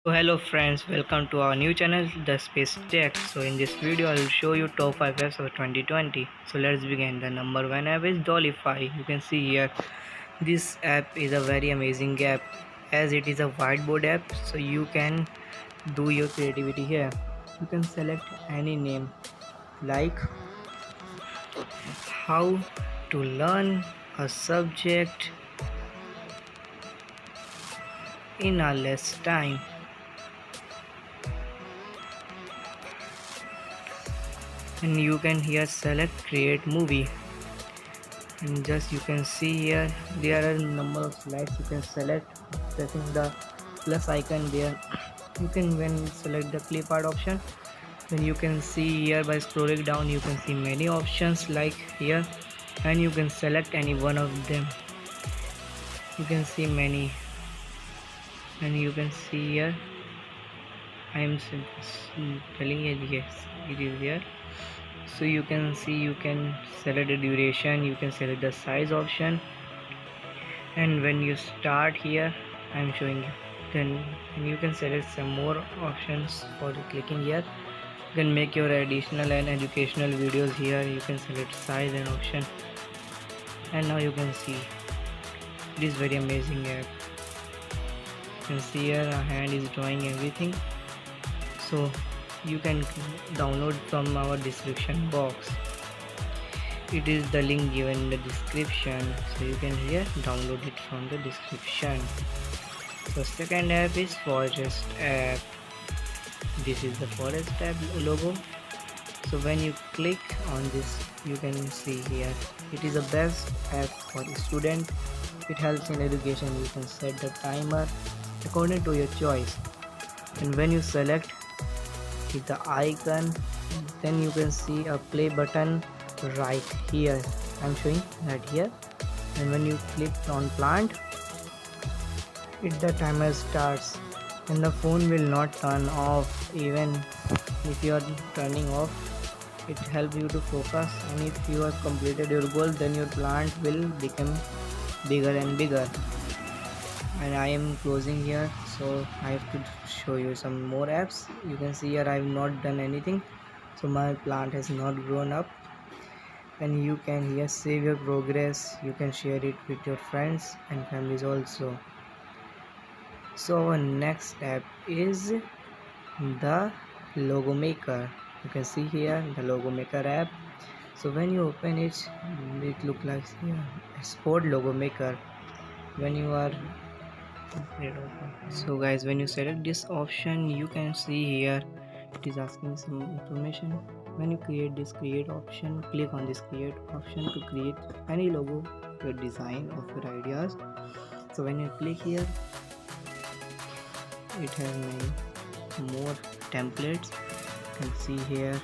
So hello friends, welcome to our new channel The Space Tech. So in this video I will show you top 5 apps of 2020. So let's begin. The number 1 app is Dollify. You can see here this app is a very amazing app as it is a whiteboard app, so you can do your creativity here. You can select any name like how to learn a subject in a less time, and you can here select create movie, and just you can see here there are a number of slides you can select pressing the plus icon there. You can when select the clip art option, then you can see here by scrolling down you can see many options like here, and you can select any one of them. You can see many, and you can see here I am telling you, yes, it is there. So you can see you can select the duration, you can select the size option, and when you start here I'm showing you, then you can select some more options for clicking here. You can make your additional and educational videos here. You can select size and option, and now you can see this very amazing app. You can see here a hand is drawing everything, so you can download from our description box. It is the link given in the description, so you can here download it from the description. So second app is Forest app. This is the Forest app logo. So when you click on this you can see here it is the best app for student. It helps in education. You can set the timer according to your choice, and when you select hit the icon, then you can see a play button right here. I'm showing right here, and when you click on plant the timer starts, and the phone will not turn off even if you are turning off. It helps you to focus, and if you have completed your goal then your plant will become bigger and bigger. And I am closing here, so I have to show you some more apps. You can see here I have not done anything, so my plant has not grown up. And you can here save your progress. You can share it with your friends and families also. So our next app is the logo maker. You can see here the logo maker app. So when you open it, it look like here export logo maker. When you are so guys, when you select this option you can see here it is asking some information. When you create this create option, click on this create option to create any logo, your design of your ideas. So when you click here it has many more templates. You can see here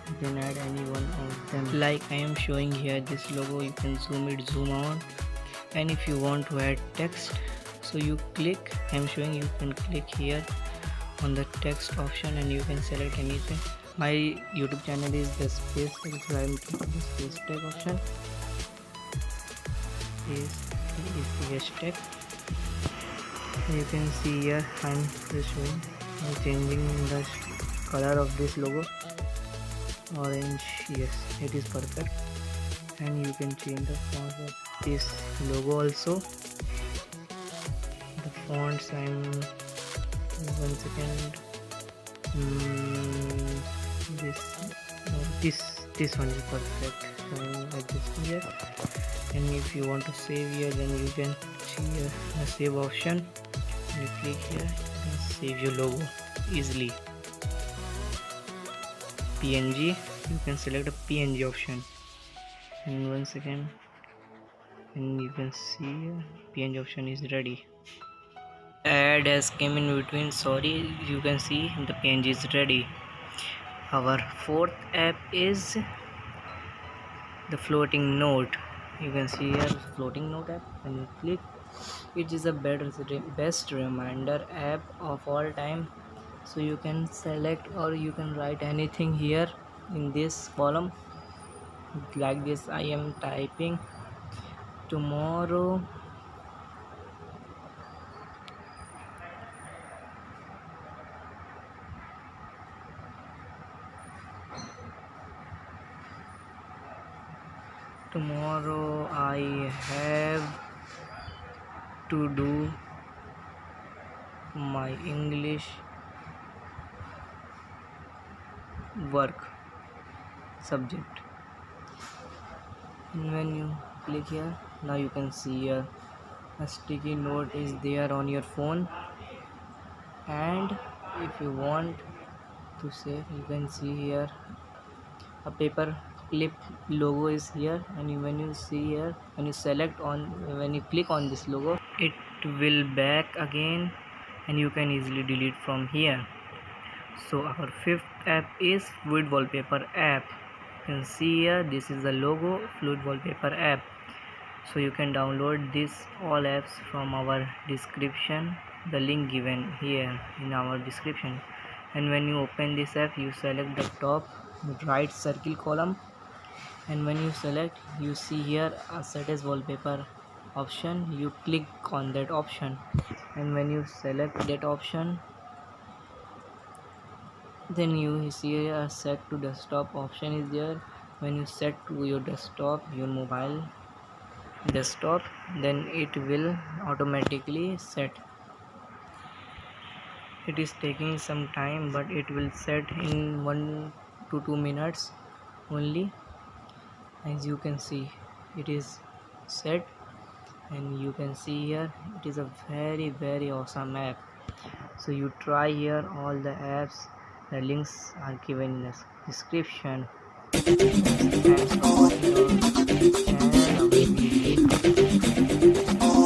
you can add any one of them, like I am showing here this logo. You can zoom it, zoom out, and if you want to add text, so you click, I am showing you can click here on the text option and you can select anything. My YouTube channel is the Space Tech, so I am clicking the Space Tech option. Space Tech. You can see here I'm just showing I'm changing the color of this logo orange. Yes, it is perfect. And you can change the font of this logo also. The fonts, I'm one second, this one is perfect, so I'm adjusting here. And if you want to save here, then you can see here the save option. You click here, you can save your logo easily. PNG, you can select a PNG option, and once again, and you can see PNG option is ready. Ad has came in between, sorry. You can see the PNG is ready. Our fourth app is the floating note. You can see here floating note app, and you click it is the best reminder app of all time. So you can select or you can write anything here in this column, like this. I am typing tomorrow Tomorrow I have to do my English work subject. And when you click here, now you can see here a sticky note is there on your phone, and if you want to save, you can see here a paper clip logo is here, and when you see here, when you click on this logo, it will back again and you can easily delete from here. So our fifth app is Fluid Wallpaper app. You can see here, this is the logo Fluid Wallpaper app. So you can download this all apps from our description, the link given here in our description. And when you open this app, you select the top right circle column, and when you select, you see here a set as wallpaper option. You click on that option, and when you select that option, then you see a set to desktop option is there. When you set to your desktop, your mobile desktop, then it will automatically set. It is taking some time, but it will set in 1 to 2 minutes only. As you can see, it is set, and you can see here it is a very awesome app. So you try here all the apps. The links are given in the description. Thanks for watching our channel.